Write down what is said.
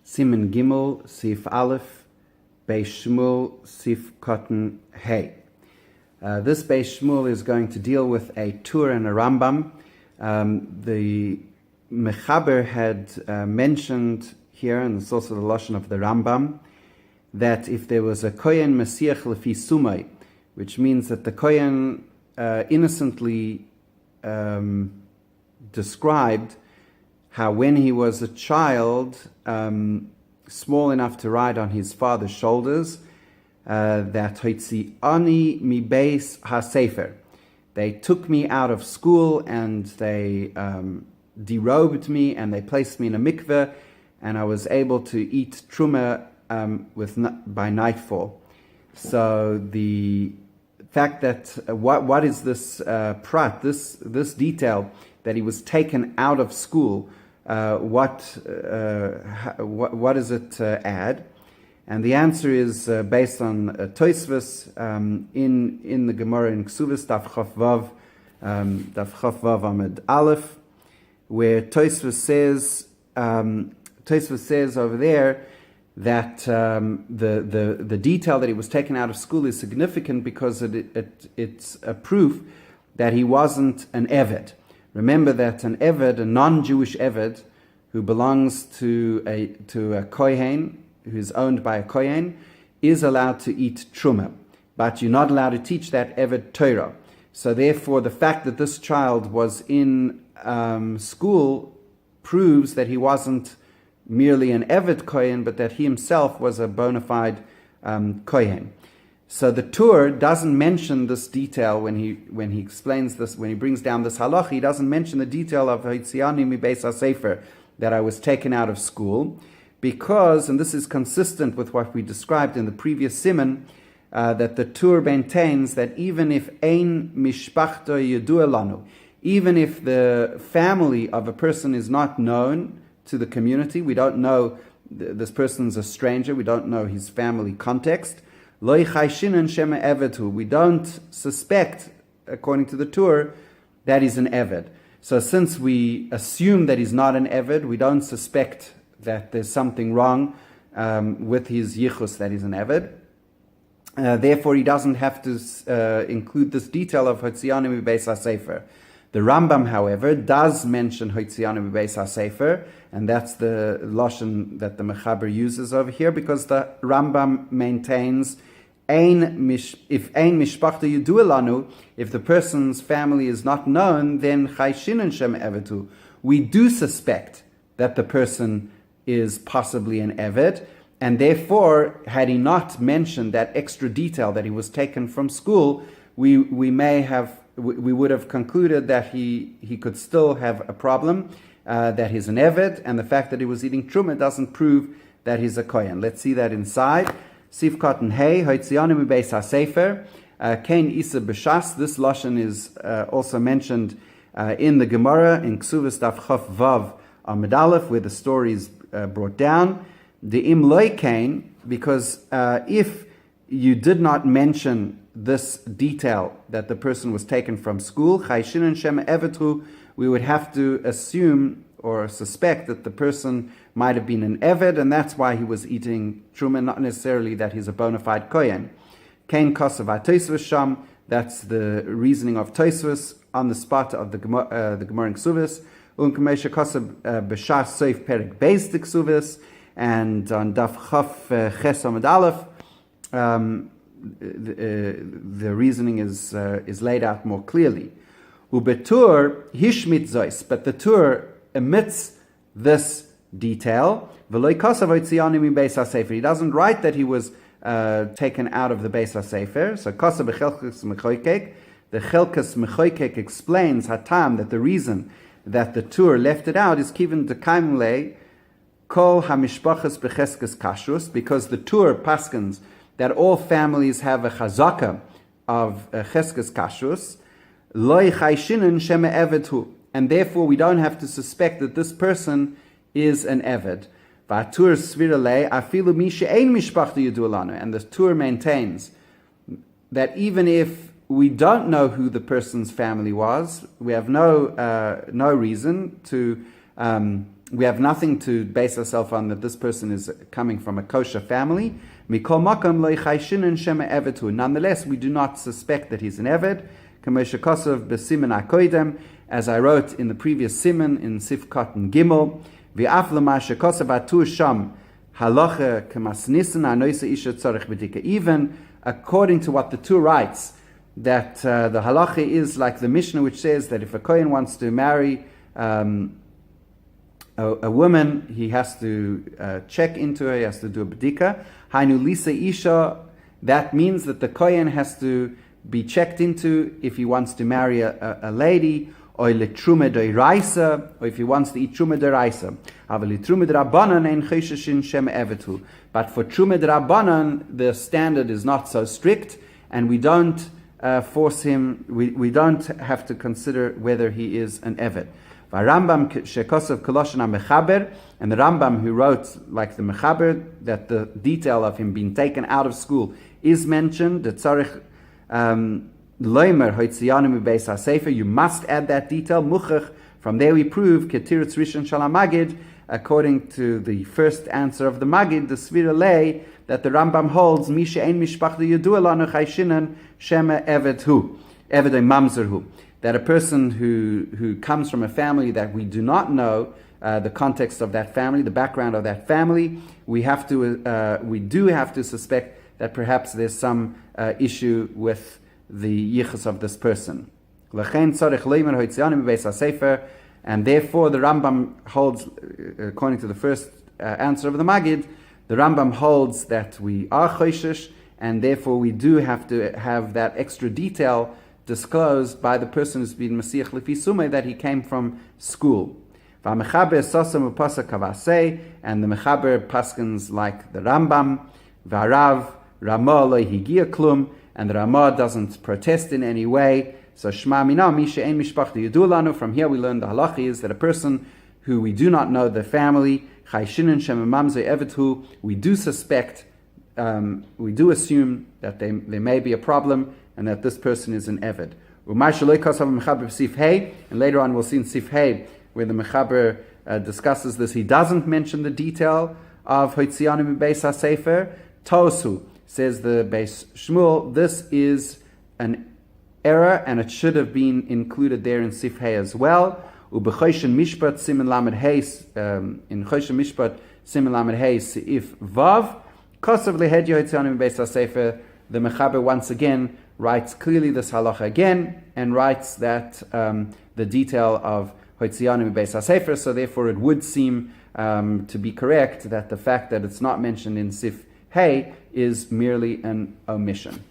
Siman Gimel, Sa'if Aleph, Beis Shmuel, Sa'if Cotton Hay. This Beis Shmuel is going to deal with a Tur and a Rambam. The Mechaber had mentioned here, and it's also the Lashon of the Rambam, that if there was a Kohen Mesiach Lefi Sumai, which means that the Kohen innocently described how when he was a child, small enough to ride on his father's shoulders, that Hoitziani mi beis ha-sefer, they took me out of school and they derobed me and they placed me in a mikveh, and I was able to eat truma by nightfall. So the fact that what is this prat, this detail that he was taken out of school? What does it add? And the answer is based on Tosfos in the Gemara in Ksuvas Daf Chaf Vav Amud Aleph, where Tosfos says over there that the detail that he was taken out of school is significant because it's a proof that he wasn't an Eved. Remember that an Eved, a non-Jewish Eved, who belongs to a Kohen, who's owned by a Kohen, is allowed to eat Truma. But you're not allowed to teach that Eved Torah. So therefore, the fact that this child was in school proves that he wasn't merely an Eved Kohen, but that he himself was a bona fide Kohen. So the Tur doesn't mention this detail when he explains this, when he brings down this halacha. He doesn't mention the detail of Hoitziani mi beis ha-sefer, that I was taken out of school, because, and this is consistent with what we described in the previous Siman, that the Tur maintains that even if ein mishpachto yedua lanu, even if the family of a person is not known to the community, we don't know this person's a stranger, we don't know his family context, we don't suspect, according to the Tur, that he's an Eved. So since we assume that he's not an Eved, we don't suspect that there's something wrong with his yichus, that he's an Eved. Therefore, he doesn't have to include this detail of Hoitzianu mi beis ha-sefer. The Rambam, however, does mention Hoitzianu mi beis ha-sefer, and that's the Lashon that the Mechaber uses over here, because the Rambam maintains if ein mishpachta yedua lanu, if the person's family is not known, then chayshinan shem evetu. We do suspect that the person is possibly an Eved, and therefore, had he not mentioned that extra detail that he was taken from school, we would have concluded that he could still have a problem, that he's an Eved, and the fact that he was eating truma doesn't prove that he's a Kohen. Let's see that inside. Sif Cotton Hay, Hoitzianu mi beis ha-sefer, Kain Isa B'shas. This Lashon is also mentioned in the Gemara, in Ksuvas Daf Chaf Vav Amud Aleph, where the story is brought down. The Im Loi Kain, because if you did not mention this detail that the person was taken from school, Chayshinan Shem Evetru, we would have to assume or suspect that the person might have been an Eved, and that's why he was eating Truma, not necessarily that he's a bona fide Kohen. Kain Kosav HaTosfos Sham, that's the reasoning of Tosfos on the spot of the Gemara in Ksuvas. Unkemesha Kosav B'shas Soif Perek Beis de Ksuvas, and on Daf Chaf Ches Amud Aleph, the reasoning is laid out more clearly. Ubetur hishmit zois, but the Tur omits this detail. V'loi kosav hoitzianu mi beis ha-sefer. He doesn't write that he was taken out of the beis ha-sefer. So kosav b'chelkas mechoykek. The chelkas mechoykek explains hatam, that the reason that the Tur left it out is kiven dekaim le kol hamishpachas b'cheskes kashrus, because the Tur paskins that all families have a chazaka of cheskes kashrus, loy chayshinan shema evedhu, and therefore we don't have to suspect that this person is an Eved. V'atur svirale afilu mi she'ein mishpachta yedua lanu, and the Tur maintains that even if we don't know who the person's family was, we have no reason to we have nothing to base ourselves on that this person is coming from a kosher family. Nonetheless, we do not suspect that he's an Eved. As I wrote in the previous Siman in Sif Cotton Gimel, even according to what the two writes, that the halacha is like the Mishnah, which says that if a Kohen wants to marry a woman, he has to check into her, he has to do a bedika. Hainu lisa isha, that means that the Kohen has to be checked into if he wants to marry a lady, or letrume doiraisa, or if he wants to eat trume doiraisa. But for trume drabanan, the standard is not so strict, and we don't force him. We don't have to consider whether he is an Eved. Rambam shekosov koloshana mechaber, and the Rambam who wrote like the mechaber that the detail of him being taken out of school is mentioned. The tzarich loimer hoitzianu mibeis hasefer. You must add that detail. Muchach. From there we prove ketirutz rishon shel hamagid, according to the first answer of the Magid, the Svira lay that the Rambam holds misha ein mishpachta yedua lanu chayshinan shema eved hu, eved mamzer hu. That a person who comes from a family that we do not know the context of that family, the background of that family, we do have to suspect that perhaps there's some issue with the yichus of this person. And therefore the Rambam holds, according to the first answer of the Magid, the Rambam holds that we are choishish, and therefore we do have to have that extra detail disclosed by the person who's been Masiach Lefi Sumei, that he came from school. And the Mechaber paskins like the Rambam, Varav, Ramah lo higia klum, and the Ramah doesn't protest in any way. So Shema Mina Misha Ein Mishpachta Yedulanu. From here we learn the halacha is that a person who we do not know the family, Chayshinan Shem Mamze Evethu, we do suspect, we do assume that there may be a problem and that this person is an Eved. And later on we'll see in Sif Hey where the Mechaber discusses this. He doesn't mention the detail of Hoitzianim Beis HaSefer. Tosu, says the Beis Shmuel, this is an error and it should have been included there in Sif Hey as well. Ubechoshen Mishpat Siman Lamed Hey, in Choshen Mishpat Siman Lamed Hey Seif Vav, Kosav Lehed Hoitzianim Beis HaSefer. The Mechaber once again writes clearly this halacha again and writes that the detail of Hoitzianim Beis HaSefer, so therefore it would seem to be correct that the fact that it's not mentioned in Sif Hey is merely an omission.